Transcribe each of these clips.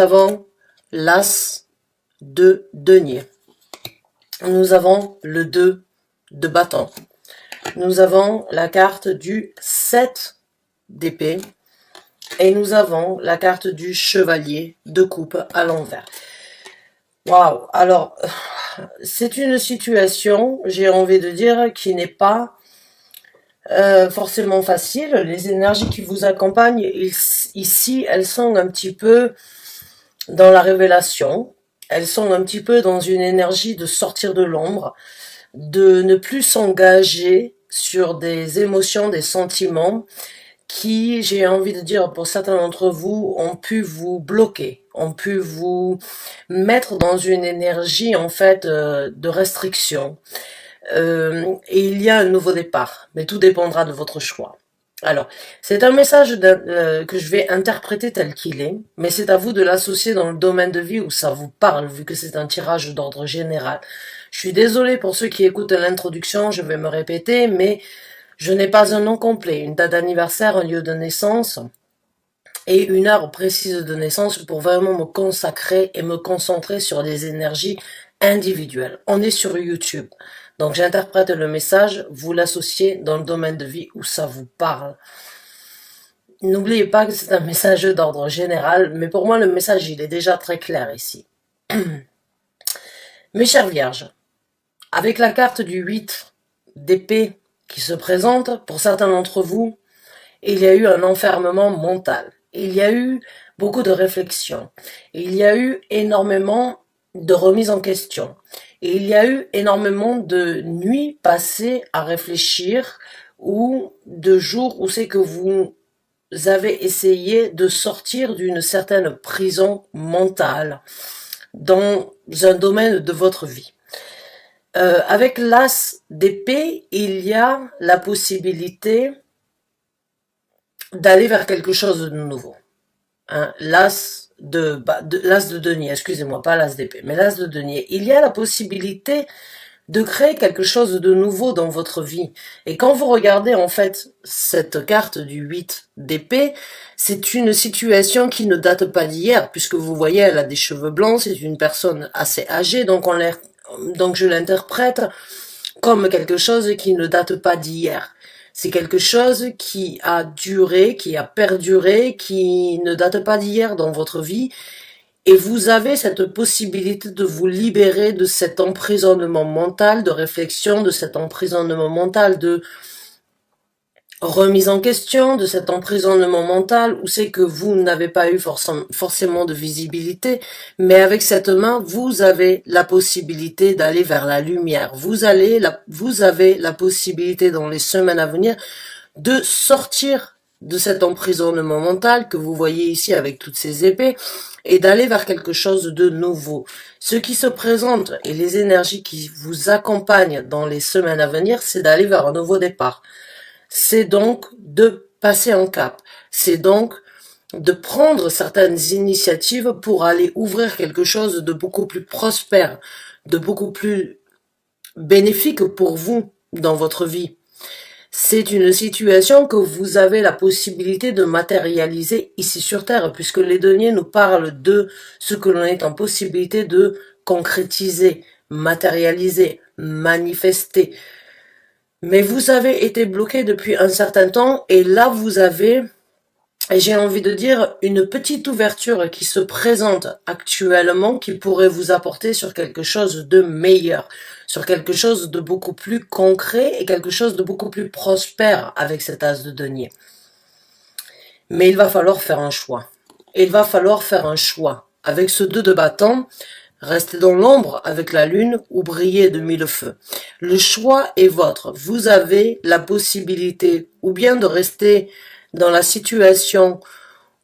Nous avons l'As de denier. Nous avons le 2 de bâton. Nous avons la carte du 7 d'épée. Et nous avons la carte du chevalier de coupe à l'envers. Waouh! Alors, c'est une situation, j'ai envie de dire, qui n'est pas forcément facile. Les énergies qui vous accompagnent ici, elles sont un petit peu dans la révélation. Elles sont un petit peu dans une énergie de sortir de l'ombre, de ne plus s'engager sur des émotions, des sentiments qui, j'ai envie de dire, pour certains d'entre vous, ont pu vous bloquer, ont pu vous mettre dans une énergie, en fait, de restriction. Et il y a un nouveau départ, mais tout dépendra de votre choix. Alors, c'est un message que je vais interpréter tel qu'il est, mais c'est à vous de l'associer dans le domaine de vie où ça vous parle, vu que c'est un tirage d'ordre général. Je suis désolée pour ceux qui écoutent l'introduction, je vais me répéter, mais je n'ai pas un nom complet, une date d'anniversaire, un lieu de naissance et une heure précise de naissance pour vraiment me consacrer et me concentrer sur des énergies individuelles. On est sur YouTube. Donc j'interprète le message, vous l'associez dans le domaine de vie où ça vous parle. N'oubliez pas que c'est un message d'ordre général, mais pour moi le message il est déjà très clair ici. Mes chères vierges, avec la carte du 8 d'épée qui se présente, pour certains d'entre vous, il y a eu un enfermement mental. Il y a eu beaucoup de réflexion. Il y a eu énormément de remise en question. Et il y a eu énormément de nuits passées à réfléchir ou de jours où c'est que vous avez essayé de sortir d'une certaine prison mentale dans un domaine de votre vie. Avec l'As d'épée, il y a la possibilité d'aller vers quelque chose de nouveau. Hein, l'As de denier, excusez-moi, pas l'As d'épée, mais l'As de denier. Il y a la possibilité de créer quelque chose de nouveau dans votre vie. Et quand vous regardez en fait cette carte du 8 d'épée, c'est une situation qui ne date pas d'hier, puisque vous voyez, elle a des cheveux blancs, c'est une personne assez âgée, donc je l'interprète comme quelque chose qui ne date pas d'hier. C'est quelque chose qui a duré, qui a perduré, qui ne date pas d'hier dans votre vie. Et vous avez cette possibilité de vous libérer de cet emprisonnement mental, de réflexion, de cet emprisonnement mental, de remise en question, de cet emprisonnement mental où c'est que vous n'avez pas eu forcément de visibilité, mais avec cette main, vous avez la possibilité d'aller vers la lumière. Vous avez la possibilité dans les semaines à venir de sortir de cet emprisonnement mental que vous voyez ici avec toutes ces épées et d'aller vers quelque chose de nouveau. Ce qui se présente et les énergies qui vous accompagnent dans les semaines à venir, c'est d'aller vers un nouveau départ. C'est donc de passer un cap. C'est donc de prendre certaines initiatives pour aller ouvrir quelque chose de beaucoup plus prospère, de beaucoup plus bénéfique pour vous dans votre vie. C'est une situation que vous avez la possibilité de matérialiser ici sur Terre, puisque les deniers nous parlent de ce que l'on est en possibilité de concrétiser, matérialiser, manifester. Mais vous avez été bloqué depuis un certain temps et là vous avez, j'ai envie de dire, une petite ouverture qui se présente actuellement qui pourrait vous apporter sur quelque chose de meilleur, sur quelque chose de beaucoup plus concret et quelque chose de beaucoup plus prospère avec cet as de denier. Mais il va falloir faire un choix. Il va falloir faire un choix. Avec ce 2 de bâton, restez dans l'ombre avec la lune ou brillez de mille feux. Le choix est votre. Vous avez la possibilité ou bien de rester dans la situation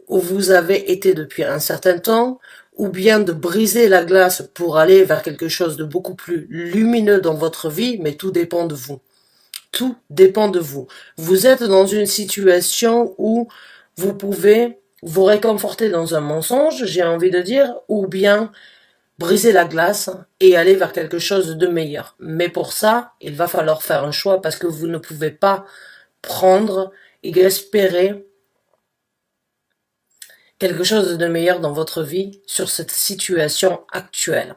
où vous avez été depuis un certain temps, ou bien de briser la glace pour aller vers quelque chose de beaucoup plus lumineux dans votre vie, mais tout dépend de vous. Tout dépend de vous. Vous êtes dans une situation où vous pouvez vous réconforter dans un mensonge, j'ai envie de dire, ou bien briser la glace et aller vers quelque chose de meilleur. Mais pour ça, il va falloir faire un choix parce que vous ne pouvez pas prendre et espérer quelque chose de meilleur dans votre vie sur cette situation actuelle.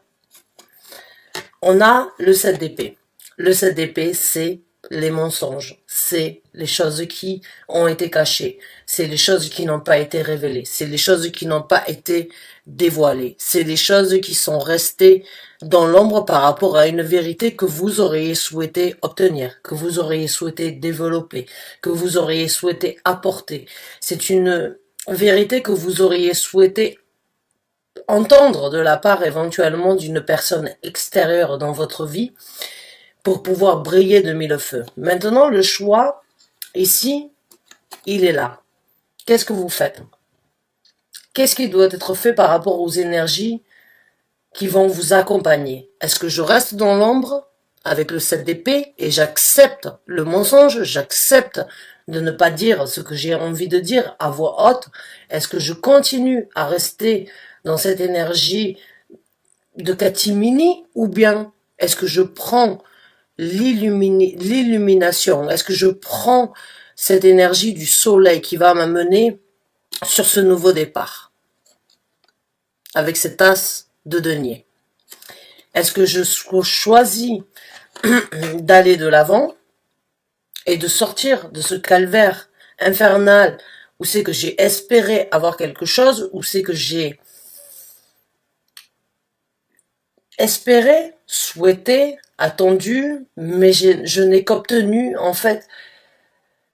On a le 7 d'épée. Le 7 d'épée, c'est les mensonges, c'est les choses qui ont été cachées, c'est les choses qui n'ont pas été révélées, c'est les choses qui n'ont pas été dévoilées, c'est les choses qui sont restées dans l'ombre par rapport à une vérité que vous auriez souhaité obtenir, que vous auriez souhaité développer, que vous auriez souhaité apporter. C'est une vérité que vous auriez souhaité entendre de la part éventuellement d'une personne extérieure dans votre vie pour pouvoir briller de mille feux. Maintenant, le choix, ici, il est là. Qu'est-ce que vous faites? Qu'est-ce qui doit être fait par rapport aux énergies qui vont vous accompagner? Est-ce que je reste dans l'ombre avec le 7 d'épée et j'accepte le mensonge, j'accepte de ne pas dire ce que j'ai envie de dire à voix haute? Est-ce que je continue à rester dans cette énergie de catimini ou bien est-ce que je prends l'illumination? Est-ce que je prends cette énergie du soleil qui va m'amener sur ce nouveau départ avec cet as de denier? Est-ce que je choisis d'aller de l'avant et de sortir de ce calvaire infernal où c'est que j'ai espéré avoir quelque chose, où c'est que j'ai espéré, souhaité, attendu, mais je n'ai qu'obtenu en fait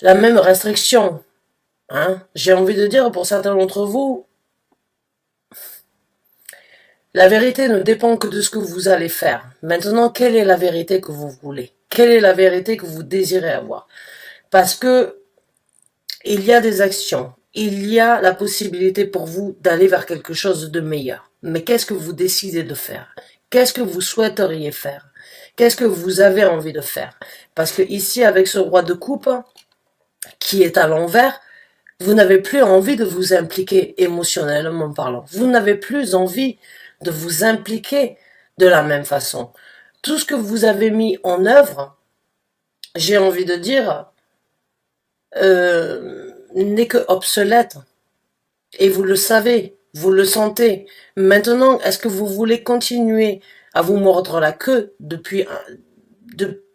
la même restriction. Hein? J'ai envie de dire pour certains d'entre vous, la vérité ne dépend que de ce que vous allez faire. Maintenant, quelle est la vérité que vous voulez? Quelle est la vérité que vous désirez avoir? Parce que il y a des actions, il y a la possibilité pour vous d'aller vers quelque chose de meilleur. Mais qu'est-ce que vous décidez de faire? Qu'est-ce que vous souhaiteriez faire? Qu'est-ce que vous avez envie de faire? Parce que ici, avec ce roi de coupe, qui est à l'envers, vous n'avez plus envie de vous impliquer émotionnellement parlant. Vous n'avez plus envie de vous impliquer de la même façon. Tout ce que vous avez mis en œuvre, j'ai envie de dire, n'est que obsolète. Et vous le savez, vous le sentez. Maintenant, est-ce que vous voulez continuer à vous mordre la queue depuis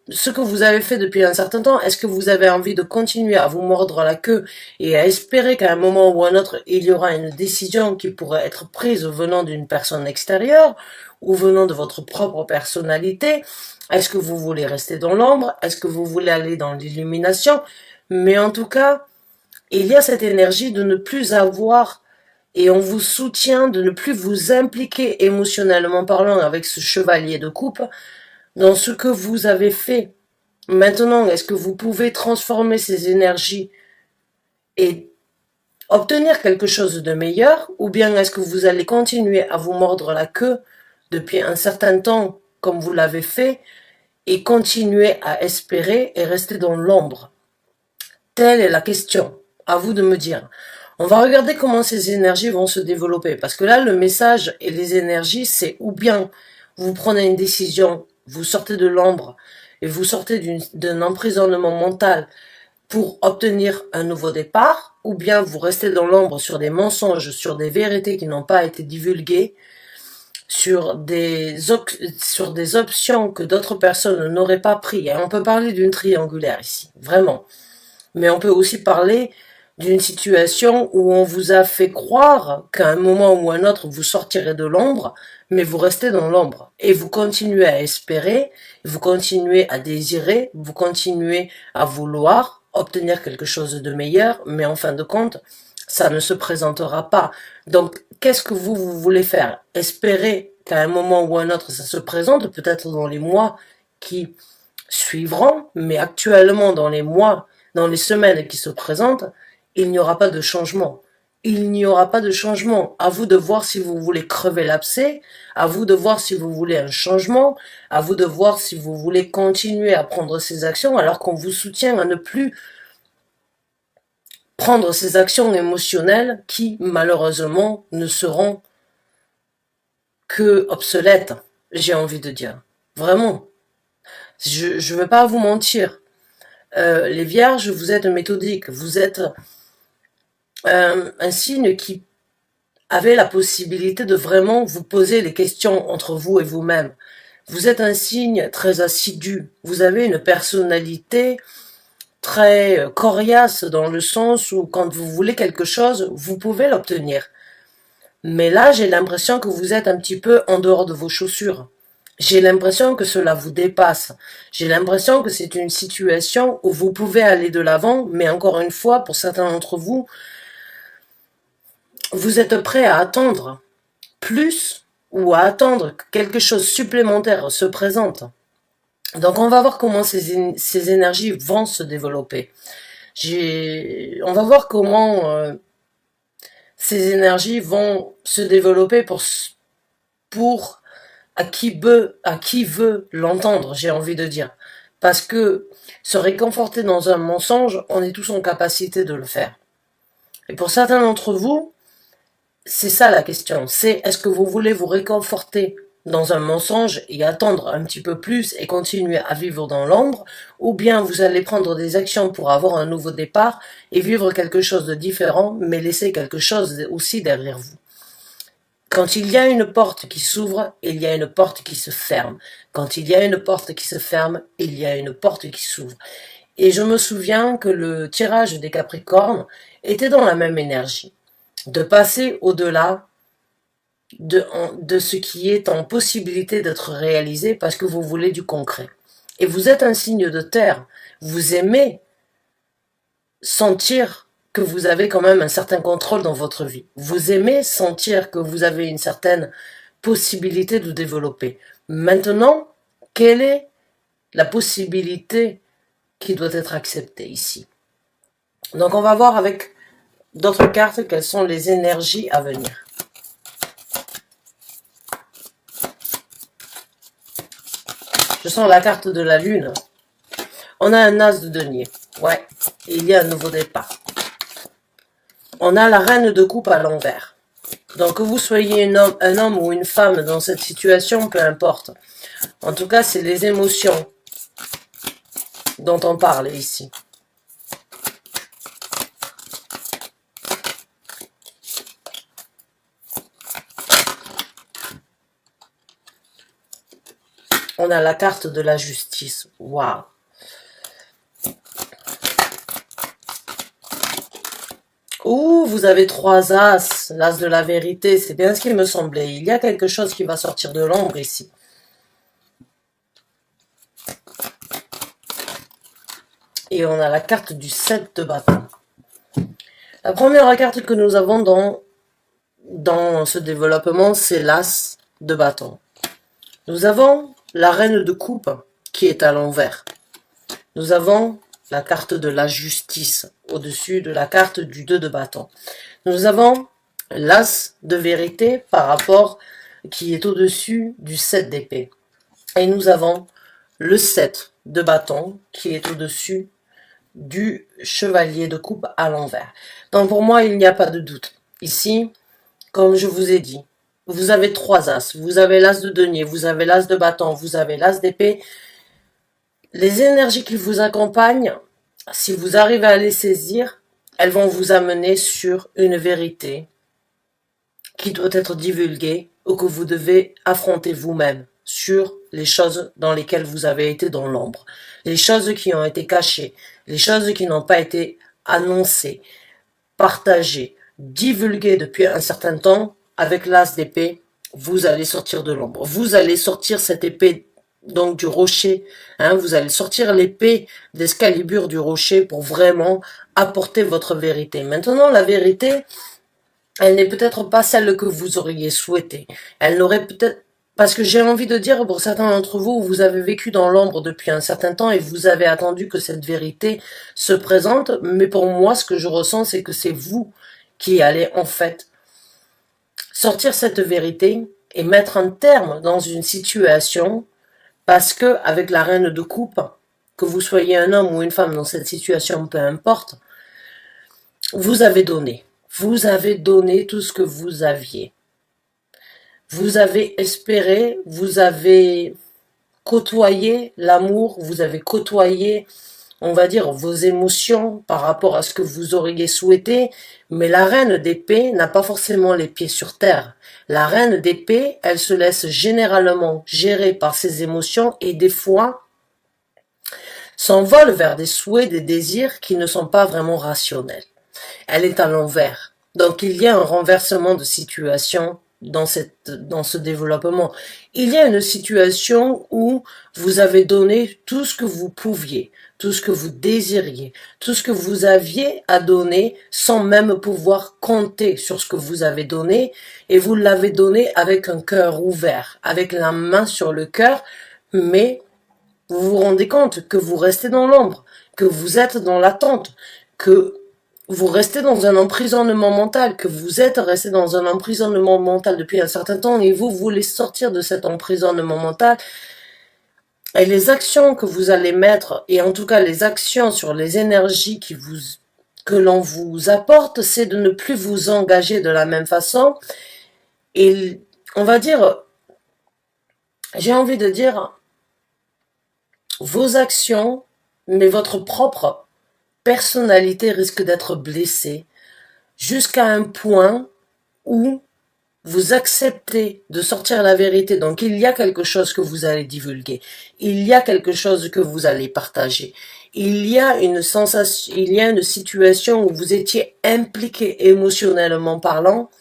ce que vous avez fait depuis un certain temps? Est-ce que vous avez envie de continuer à vous mordre la queue et à espérer qu'à un moment ou un autre, il y aura une décision qui pourrait être prise venant d'une personne extérieure ou venant de votre propre personnalité? Est-ce que vous voulez rester dans l'ombre? Est-ce que vous voulez aller dans l'illumination? Mais en tout cas, il y a cette énergie de ne plus avoir, et on vous soutient de ne plus vous impliquer émotionnellement parlant avec ce chevalier de coupe dans ce que vous avez fait. Maintenant, est-ce que vous pouvez transformer ces énergies et obtenir quelque chose de meilleur, ou bien est-ce que vous allez continuer à vous mordre la queue depuis un certain temps comme vous l'avez fait et continuer à espérer et rester dans l'ombre? Telle est la question. À vous de me dire. On va regarder comment ces énergies vont se développer. Parce que là, le message et les énergies, c'est ou bien vous prenez une décision, vous sortez de l'ombre et vous sortez d'un emprisonnement mental pour obtenir un nouveau départ, ou bien vous restez dans l'ombre sur des mensonges, sur des vérités qui n'ont pas été divulguées, sur des options que d'autres personnes n'auraient pas pris. Et on peut parler d'une triangulaire ici, vraiment. Mais on peut aussi parler d'une situation où on vous a fait croire qu'à un moment ou un autre, vous sortirez de l'ombre, mais vous restez dans l'ombre. Et vous continuez à espérer, vous continuez à désirer, vous continuez à vouloir obtenir quelque chose de meilleur, mais en fin de compte, ça ne se présentera pas. Donc, qu'est-ce que vous voulez faire? Espérer qu'à un moment ou un autre, ça se présente, peut-être dans les mois qui suivront, mais actuellement, dans les semaines qui se présentent, il n'y aura pas de changement. Il n'y aura pas de changement. À vous de voir si vous voulez crever l'abcès, à vous de voir si vous voulez un changement, à vous de voir si vous voulez continuer à prendre ces actions alors qu'on vous soutient à ne plus prendre ces actions émotionnelles qui, malheureusement, ne seront que obsolètes, j'ai envie de dire. Vraiment. Je ne vais pas vous mentir. Les vierges, vous êtes méthodiques, vous êtes un signe qui avez la possibilité de vraiment vous poser les questions entre vous et vous-même. Vous êtes un signe très assidu. Vous avez une personnalité très coriace dans le sens où quand vous voulez quelque chose, vous pouvez l'obtenir. Mais là, j'ai l'impression que vous êtes un petit peu en dehors de vos chaussures. J'ai l'impression que cela vous dépasse. J'ai l'impression que c'est une situation où vous pouvez aller de l'avant, mais encore une fois, pour certains d'entre vous, vous êtes prêt à attendre plus ou à attendre que quelque chose supplémentaire se présente. Donc on va voir comment ces énergies vont se développer. On va voir comment ces énergies vont se développer pour à qui veut l'entendre, j'ai envie de dire. Parce que se réconforter dans un mensonge, on est tous en capacité de le faire. Et pour certains d'entre vous, c'est ça la question. C'est est-ce que vous voulez vous réconforter dans un mensonge et attendre un petit peu plus et continuer à vivre dans l'ombre, ou bien vous allez prendre des actions pour avoir un nouveau départ et vivre quelque chose de différent, mais laisser quelque chose aussi derrière vous. Quand il y a une porte qui s'ouvre, il y a une porte qui se ferme. Quand il y a une porte qui se ferme, il y a une porte qui s'ouvre. Et je me souviens que le tirage des Capricornes était dans la même énergie. De passer au-delà de ce qui est en possibilité d'être réalisé parce que vous voulez du concret. Et vous êtes un signe de terre. Vous aimez sentir que vous avez quand même un certain contrôle dans votre vie. Vous aimez sentir que vous avez une certaine possibilité de développer. Maintenant, quelle est la possibilité qui doit être acceptée ici? Donc on va voir avec d'autres cartes quelles sont les énergies à venir. Je sens la carte de la lune. On a un as de denier. Ouais, il y a un nouveau départ. On a la reine de coupe à l'envers. Donc que vous soyez un homme ou une femme dans cette situation, peu importe. En tout cas, c'est les émotions dont on parle ici. On a la carte de la justice. Waouh! Ouh, vous avez 3 as, l'as de la vérité, c'est bien ce qu'il me semblait. Il y a quelque chose qui va sortir de l'ombre ici. Et on a la carte du 7 de bâton. La première carte que nous avons dans ce développement, c'est l'as de bâton. Nous avons la reine de coupe qui est à l'envers. Nous avons la carte de la justice au-dessus de la carte du 2 de bâton. Nous avons l'as de vérité par rapport qui est au-dessus du 7 d'épée. Et nous avons le 7 de bâton qui est au-dessus du chevalier de coupe à l'envers. Donc pour moi, il n'y a pas de doute. Ici, comme je vous ai dit, vous avez 3 as. Vous avez l'as de denier, vous avez l'as de bâton, vous avez l'as d'épée. Les énergies qui vous accompagnent, si vous arrivez à les saisir, elles vont vous amener sur une vérité qui doit être divulguée ou que vous devez affronter vous-même sur les choses dans lesquelles vous avez été dans l'ombre, les choses qui ont été cachées, les choses qui n'ont pas été annoncées, partagées, divulguées depuis un certain temps. Avec l'as d'épée, vous allez sortir de l'ombre. Vous allez sortir cette épée donc du rocher, hein, vous allez sortir l'épée d'Excalibur du rocher pour vraiment apporter votre vérité. Maintenant, la vérité, elle n'est peut-être pas celle que vous auriez souhaité. Elle n'aurait peut-être... Parce que j'ai envie de dire, pour certains d'entre vous, vous avez vécu dans l'ombre depuis un certain temps et vous avez attendu que cette vérité se présente. Mais pour moi, ce que je ressens, c'est que c'est vous qui allez en fait sortir cette vérité et mettre un terme dans une situation. Parce que, avec la reine de coupe, que vous soyez un homme ou une femme dans cette situation, peu importe, vous avez donné. Vous avez donné tout ce que vous aviez. Vous avez espéré, vous avez côtoyé l'amour, vous avez côtoyé on va dire, vos émotions par rapport à ce que vous auriez souhaité, mais la reine d'épée n'a pas forcément les pieds sur terre. La reine d'épée, elle se laisse généralement gérer par ses émotions et des fois s'envole vers des souhaits, des désirs qui ne sont pas vraiment rationnels. Elle est à l'envers. Donc il y a un renversement de situation dans ce développement. Il y a une situation où vous avez donné tout ce que vous pouviez, tout ce que vous désiriez, tout ce que vous aviez à donner sans même pouvoir compter sur ce que vous avez donné, et vous l'avez donné avec un cœur ouvert, avec la main sur le cœur, mais vous vous rendez compte que vous restez dans l'ombre, que vous êtes dans l'attente, que vous restez dans un emprisonnement mental, que vous êtes resté dans un emprisonnement mental depuis un certain temps et vous voulez sortir de cet emprisonnement mental. Et les actions que vous allez mettre, et en tout cas les actions sur les énergies que l'on vous apporte, c'est de ne plus vous engager de la même façon. Et on va dire, j'ai envie de dire, vos actions, mais votre propre personnalité risque d'être blessée jusqu'à un point où vous acceptez de sortir la vérité. Donc il y a quelque chose que vous allez divulguer, il y a quelque chose que vous allez partager, il y a une sensation, il y a une situation où vous étiez impliqué émotionnellement parlant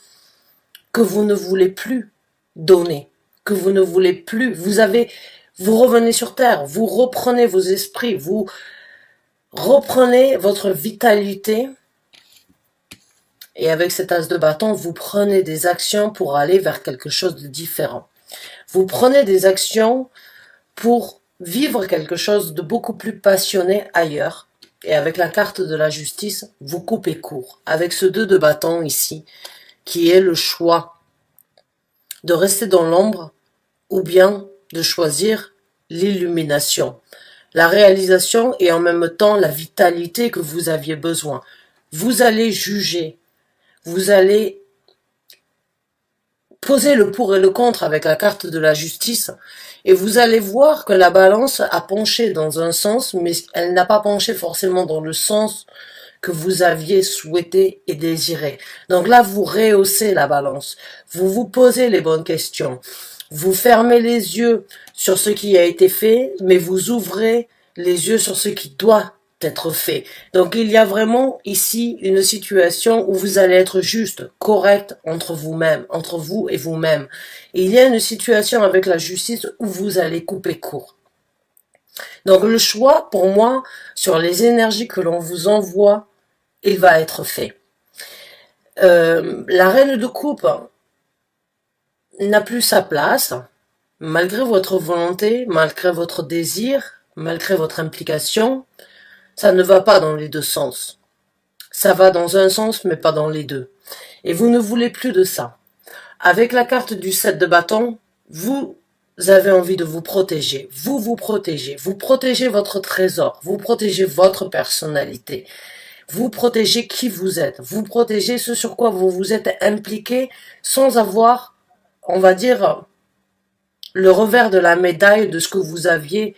que vous ne voulez plus donner, que vous ne voulez plus, vous revenez sur terre, vous reprenez vos esprits, vous reprenez votre vitalité. Et avec cet as de bâton, vous prenez des actions pour aller vers quelque chose de différent. Vous prenez des actions pour vivre quelque chose de beaucoup plus passionné ailleurs. Et avec la carte de la justice, vous coupez court. Avec ce 2 de bâton ici, qui est le choix de rester dans l'ombre ou bien de choisir l'illumination, la réalisation et en même temps la vitalité que vous aviez besoin. Vous allez juger. Vous allez poser le pour et le contre avec la carte de la justice et vous allez voir que la balance a penché dans un sens, mais elle n'a pas penché forcément dans le sens que vous aviez souhaité et désiré. Donc là, vous rehaussez la balance, vous vous posez les bonnes questions, vous fermez les yeux sur ce qui a été fait, mais vous ouvrez les yeux sur ce qui doit être fait. Donc il y a vraiment ici une situation où vous allez être juste, correct entre vous-même, entre vous et vous-même. Il y a une situation avec la justice où vous allez couper court. Donc le choix, pour moi, sur les énergies que l'on vous envoie, il va être fait. La reine de coupe n'a plus sa place, malgré votre volonté, malgré votre désir, malgré votre implication. Ça ne va pas dans les deux sens. Ça va dans un sens, mais pas dans les deux. Et vous ne voulez plus de ça. Avec la carte du 7 de bâton, vous avez envie de vous protéger. Vous protégez. Vous protégez votre trésor. Vous protégez votre personnalité. Vous protégez qui vous êtes. Vous protégez ce sur quoi vous vous êtes impliqué sans avoir, on va dire, le revers de la médaille de ce que vous aviez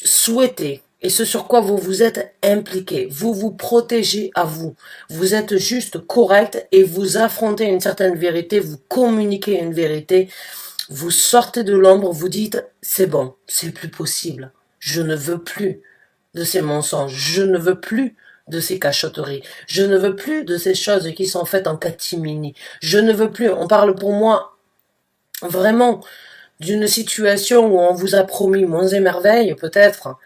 souhaité et ce sur quoi vous vous êtes impliqué. Vous vous protégez à vous. Vous êtes juste correct et vous affrontez une certaine vérité, vous communiquez une vérité, vous sortez de l'ombre, vous dites c'est bon, c'est plus possible. Je ne veux plus de ces mensonges, je ne veux plus de ces cachotteries, je ne veux plus de ces choses qui sont faites en catimini. Je ne veux plus, on parle pour moi vraiment d'une situation où on vous a promis monts et merveilles, peut-être,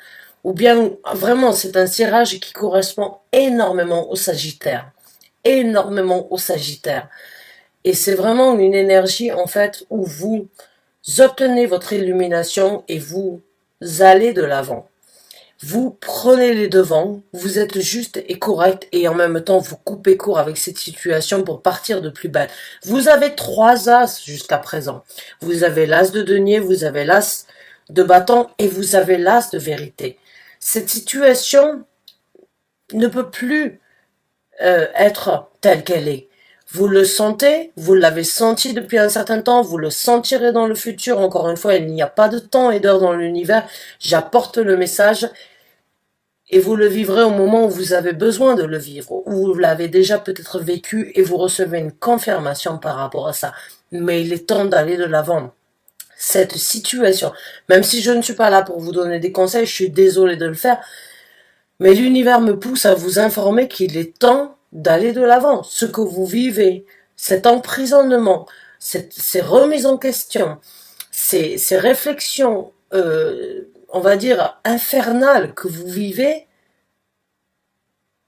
ou bien vraiment c'est un tirage qui correspond énormément au Sagittaire, énormément au Sagittaire. Et c'est vraiment une énergie en fait où vous obtenez votre illumination et vous allez de l'avant. Vous prenez les devants, vous êtes juste et correct et en même temps vous coupez court avec cette situation pour partir de plus belle. Vous avez 3 as jusqu'à présent. Vous avez l'as de denier, vous avez l'as de bâton et vous avez l'as de vérité. Cette situation ne peut plus être telle qu'elle est. Vous le sentez, vous l'avez senti depuis un certain temps, vous le sentirez dans le futur. Encore une fois, il n'y a pas de temps et d'heure dans l'univers. J'apporte le message et vous le vivrez au moment où vous avez besoin de le vivre, où vous l'avez déjà peut-être vécu et vous recevez une confirmation par rapport à ça. Mais il est temps d'aller de l'avant. Cette situation, même si je ne suis pas là pour vous donner des conseils, je suis désolée de le faire, mais l'univers me pousse à vous informer qu'il est temps d'aller de l'avant. Ce que vous vivez, cet emprisonnement, ces remises en question, ces réflexions, on va dire, infernales que vous vivez,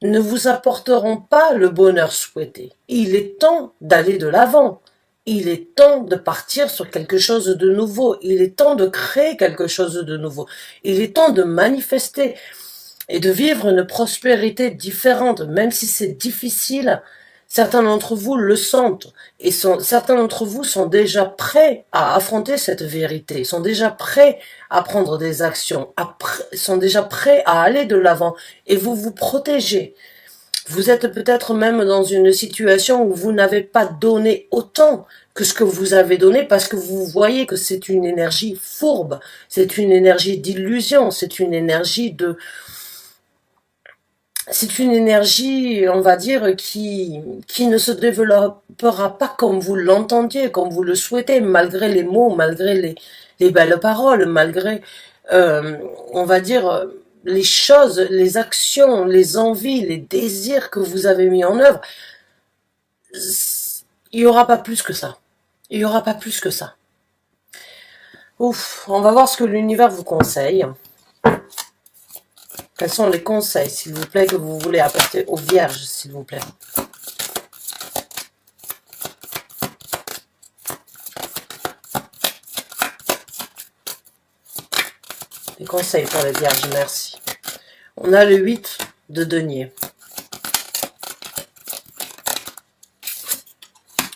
ne vous apporteront pas le bonheur souhaité. Il est temps d'aller de l'avant. Il est temps de partir sur quelque chose de nouveau. Il est temps de créer quelque chose de nouveau. Il est temps de manifester et de vivre une prospérité différente, même si c'est difficile. Certains d'entre vous le sentent et certains d'entre vous sont déjà prêts à affronter cette vérité, sont déjà prêts à prendre des actions, sont déjà prêts à aller de l'avant et vous vous protégez. Vous êtes peut-être même dans une situation où vous n'avez pas donné autant que ce que vous avez donné parce que vous voyez que c'est une énergie fourbe, c'est une énergie d'illusion, c'est une énergie on va dire, qui ne se développera pas comme vous l'entendiez, comme vous le souhaitez, malgré les mots, malgré les belles paroles, malgré, on va dire, les choses, les actions, les envies, les désirs que vous avez mis en œuvre. Il n'y aura pas plus que ça. Il n'y aura pas plus que ça. Ouf, on va voir ce que l'univers vous conseille. Quels sont les conseils, s'il vous plaît, que vous voulez apporter aux vierges, s'il vous plaît? Les conseils pour les vierges, merci. On a le 8 de denier.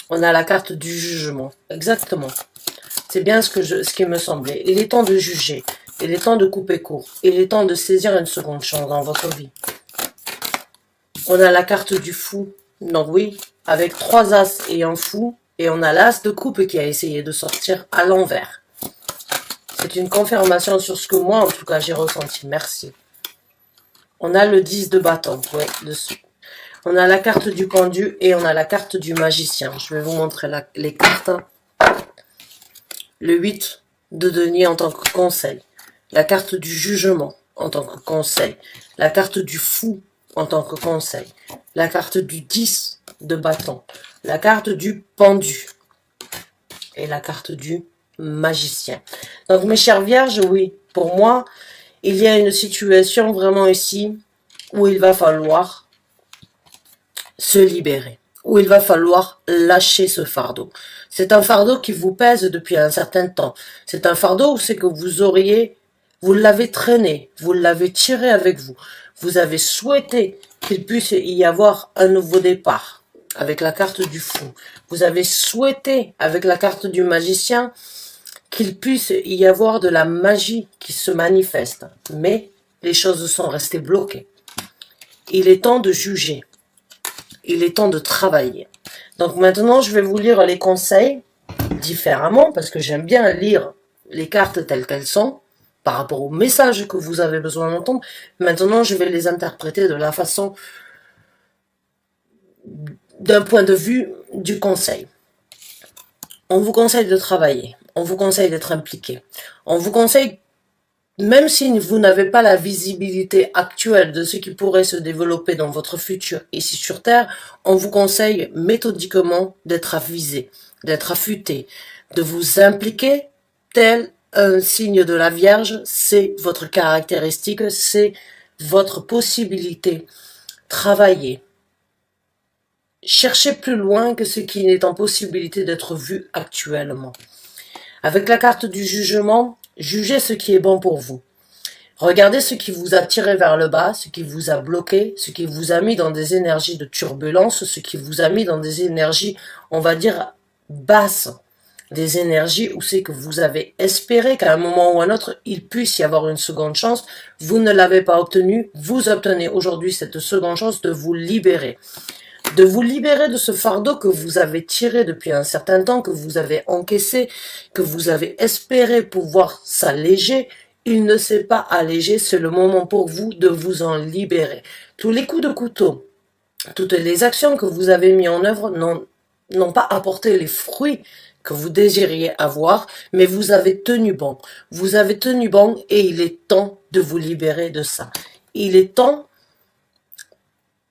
On a la carte du jugement. Exactement. C'est bien ce qui me semblait. Il est temps de juger. Il est temps de couper court. Il est temps de saisir une seconde chance dans votre vie. On a la carte du fou. Donc oui, avec 3 as et un fou. Et on a l'as de coupe qui a essayé de sortir à l'envers. C'est une confirmation sur ce que moi, en tout cas, j'ai ressenti. Merci. On a le 10 de bâton. Oui, dessus. On a la carte du pendu et on a la carte du magicien. Je vais vous montrer les cartes. Le 8 de denier en tant que conseil. La carte du jugement en tant que conseil. La carte du fou en tant que conseil. La carte du 10 de bâton. La carte du pendu. Et la carte du magicien. Donc mes chères vierges, oui, pour moi, il y a une situation vraiment ici où il va falloir se libérer, où il va falloir lâcher ce fardeau. C'est un fardeau qui vous pèse depuis un certain temps. C'est un fardeau où c'est que vous l'avez traîné, vous l'avez tiré avec vous. Vous avez souhaité qu'il puisse y avoir un nouveau départ avec la carte du fou. Vous avez souhaité avec la carte du magicien qu'il puisse y avoir de la magie qui se manifeste. Mais les choses sont restées bloquées. Il est temps de juger. Il est temps de travailler. Donc maintenant, je vais vous lire les conseils différemment parce que j'aime bien lire les cartes telles qu'elles sont par rapport au message que vous avez besoin d'entendre. Maintenant, je vais les interpréter de la façon d'un point de vue du conseil. On vous conseille de travailler. On vous conseille d'être impliqué. On vous conseille, même si vous n'avez pas la visibilité actuelle de ce qui pourrait se développer dans votre futur ici sur Terre, on vous conseille méthodiquement d'être avisé, d'être affûté, de vous impliquer tel un signe de la Vierge. C'est votre caractéristique, c'est votre possibilité. Travaillez. Cherchez plus loin que ce qui n'est en possibilité d'être vu actuellement. Avec la carte du jugement, jugez ce qui est bon pour vous. Regardez ce qui vous a tiré vers le bas, ce qui vous a bloqué, ce qui vous a mis dans des énergies de turbulence, ce qui vous a mis dans des énergies, on va dire, basses. Des énergies où c'est que vous avez espéré qu'à un moment ou à un autre, il puisse y avoir une seconde chance. Vous ne l'avez pas obtenue. Vous obtenez aujourd'hui cette seconde chance de vous libérer. de vous libérer de ce fardeau que vous avez tiré depuis un certain temps, que vous avez encaissé, que vous avez espéré pouvoir s'alléger. Il ne s'est pas allégé, c'est le moment pour vous de vous en libérer. Tous les coups de couteau, toutes les actions que vous avez mis en œuvre n'ont pas apporté les fruits que vous désiriez avoir, mais vous avez tenu bon. Vous avez tenu bon et il est temps de vous libérer de ça. Il est temps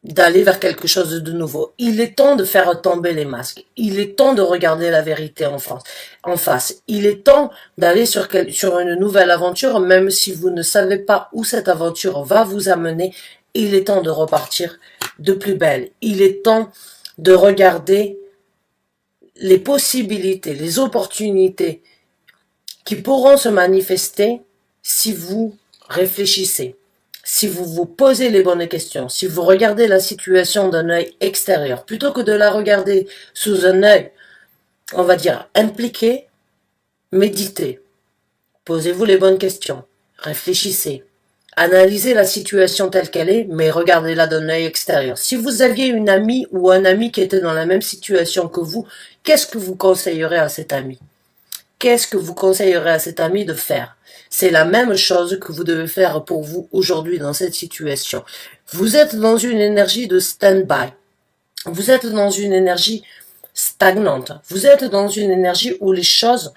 d'aller vers quelque chose de nouveau. Il est temps de faire tomber les masques. Il est temps de regarder la vérité en face. Il est temps d'aller sur une nouvelle aventure, même si vous ne savez pas où cette aventure va vous amener. Il est temps de repartir de plus belle. Il est temps de regarder les possibilités, les opportunités qui pourront se manifester si vous réfléchissez. Si vous vous posez les bonnes questions, si vous regardez la situation d'un œil extérieur, plutôt que de la regarder sous un œil, on va dire, impliqué, méditez. Posez-vous les bonnes questions, réfléchissez, analysez la situation telle qu'elle est, mais regardez-la d'un œil extérieur. Si vous aviez une amie ou un ami qui était dans la même situation que vous, qu'est-ce que vous conseillerez à cet ami? Qu'est-ce que vous conseillerez à cet ami de faire? C'est la même chose que vous devez faire pour vous aujourd'hui dans cette situation. Vous êtes dans une énergie de stand-by. Vous êtes dans une énergie stagnante. Vous êtes dans une énergie où les choses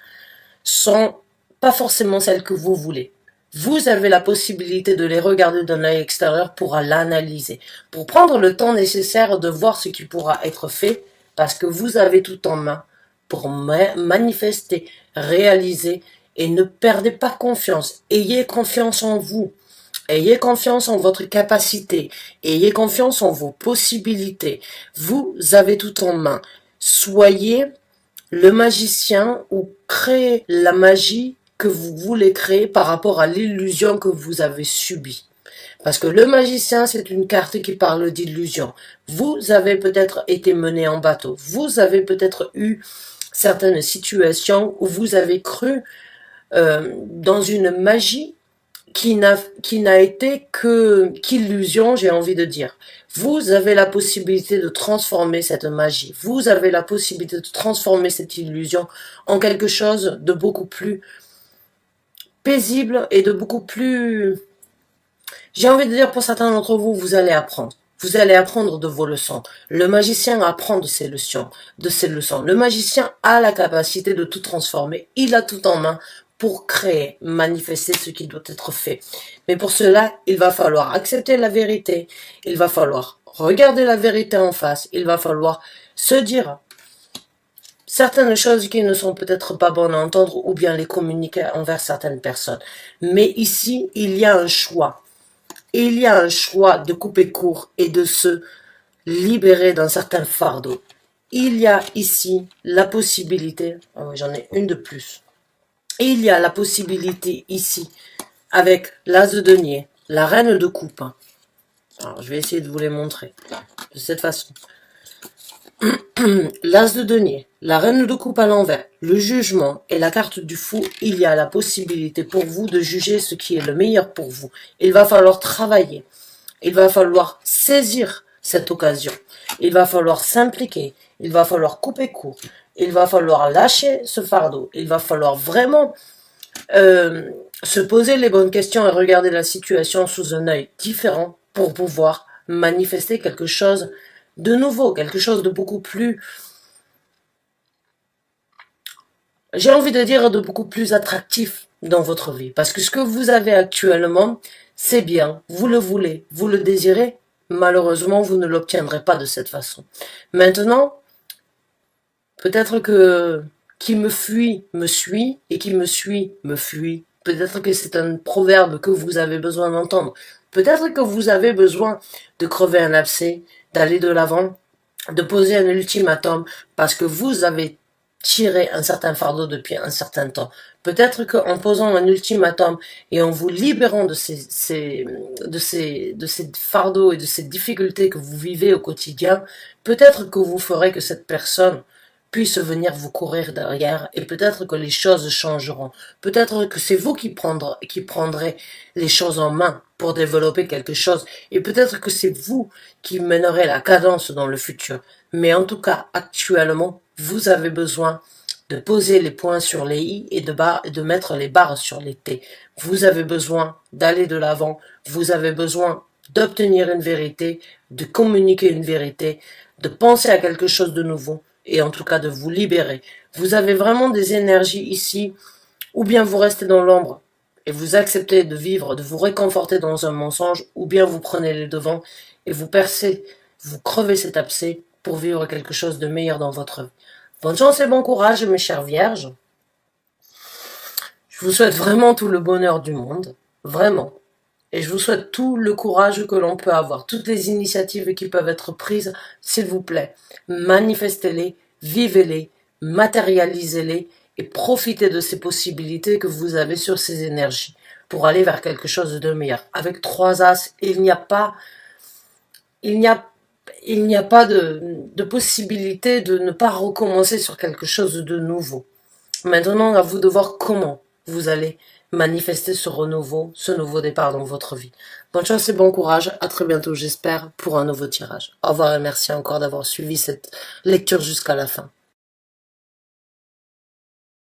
sont pas forcément celles que vous voulez. Vous avez la possibilité de les regarder d'un œil extérieur pour l'analyser, pour prendre le temps nécessaire de voir ce qui pourra être fait, parce que vous avez tout en main pour manifester, réaliser, et ne perdez pas confiance. Ayez confiance en vous. Ayez confiance en votre capacité. Ayez confiance en vos possibilités. Vous avez tout en main. Soyez le magicien ou créez la magie que vous voulez créer par rapport à l'illusion que vous avez subie. Parce que le magicien, c'est une carte qui parle d'illusion. Vous avez peut-être été mené en bateau. Vous avez peut-être eu certaines situations où vous avez cru dans une magie qui n'a été qu'illusion, j'ai envie de dire. Vous avez la possibilité de transformer cette magie. Vous avez la possibilité de transformer cette illusion en quelque chose de beaucoup plus paisible et de beaucoup plus... J'ai envie de dire, pour certains d'entre vous, vous allez apprendre. Vous allez apprendre de vos leçons. Le magicien apprend de ses leçons. Le magicien a la capacité de tout transformer. Il a tout en main pour créer, manifester ce qui doit être fait. Mais pour cela, il va falloir accepter la vérité. Il va falloir regarder la vérité en face. Il va falloir se dire certaines choses qui ne sont peut-être pas bonnes à entendre ou bien les communiquer envers certaines personnes. Mais ici, il y a un choix. Il y a un choix de couper court et de se libérer d'un certain fardeau. Il y a ici la possibilité, j'en ai une de plus. Il y a la possibilité ici, avec l'as de denier, la reine de coupe. Alors, je vais essayer de vous les montrer de cette façon. L'as de denier, la reine de coupe à l'envers, le jugement et la carte du fou, il y a la possibilité pour vous de juger ce qui est le meilleur pour vous. Il va falloir travailler. Il va falloir saisir cette occasion. Il va falloir s'impliquer. Il va falloir couper court. Il va falloir lâcher ce fardeau. Il va falloir vraiment se poser les bonnes questions et regarder la situation sous un œil différent pour pouvoir manifester quelque chose de nouveau, quelque chose de beaucoup plus, j'ai envie de dire, de beaucoup plus attractif dans votre vie. Parce que ce que vous avez actuellement, c'est bien, vous le voulez, vous le désirez, malheureusement, vous ne l'obtiendrez pas de cette façon. Maintenant, peut-être que qui me fuit me suit et qui me suit me fuit. Peut-être que c'est un proverbe que vous avez besoin d'entendre. Peut-être que vous avez besoin de crever un abcès, d'aller de l'avant, de poser un ultimatum parce que vous avez tiré un certain fardeau depuis un certain temps. Peut-être qu'en posant un ultimatum et en vous libérant de ces fardeaux et de ces difficultés que vous vivez au quotidien, peut-être que vous ferez que cette personne puisse venir vous courir derrière et peut-être que les choses changeront. Peut-être que c'est vous qui prendrez les choses en main pour développer quelque chose et peut-être que c'est vous qui mènerez la cadence dans le futur. Mais en tout cas, actuellement, vous avez besoin de poser les points sur les i et de mettre les barres sur les t. Vous avez besoin d'aller de l'avant, vous avez besoin d'obtenir une vérité, de communiquer une vérité, de penser à quelque chose de nouveau et en tout cas de vous libérer. Vous avez vraiment des énergies ici, ou bien vous restez dans l'ombre et vous acceptez de vivre, de vous réconforter dans un mensonge, ou bien vous prenez les devants et vous percez, vous crevez cet abcès pour vivre quelque chose de meilleur dans votre vie. Bonne chance et bon courage, mes chères vierges. Je vous souhaite vraiment tout le bonheur du monde, vraiment. Et je vous souhaite tout le courage que l'on peut avoir, toutes les initiatives qui peuvent être prises, s'il vous plaît. Manifestez-les, vivez-les, matérialisez-les et profitez de ces possibilités que vous avez sur ces énergies pour aller vers quelque chose de meilleur. Avec 3 as, il n'y a pas de possibilité de ne pas recommencer sur quelque chose de nouveau. Maintenant, à vous de voir comment vous allez manifester ce renouveau, ce nouveau départ dans votre vie. Bonne chance et bon courage. À très bientôt, j'espère, pour un nouveau tirage. Au revoir et merci encore d'avoir suivi cette lecture jusqu'à la fin.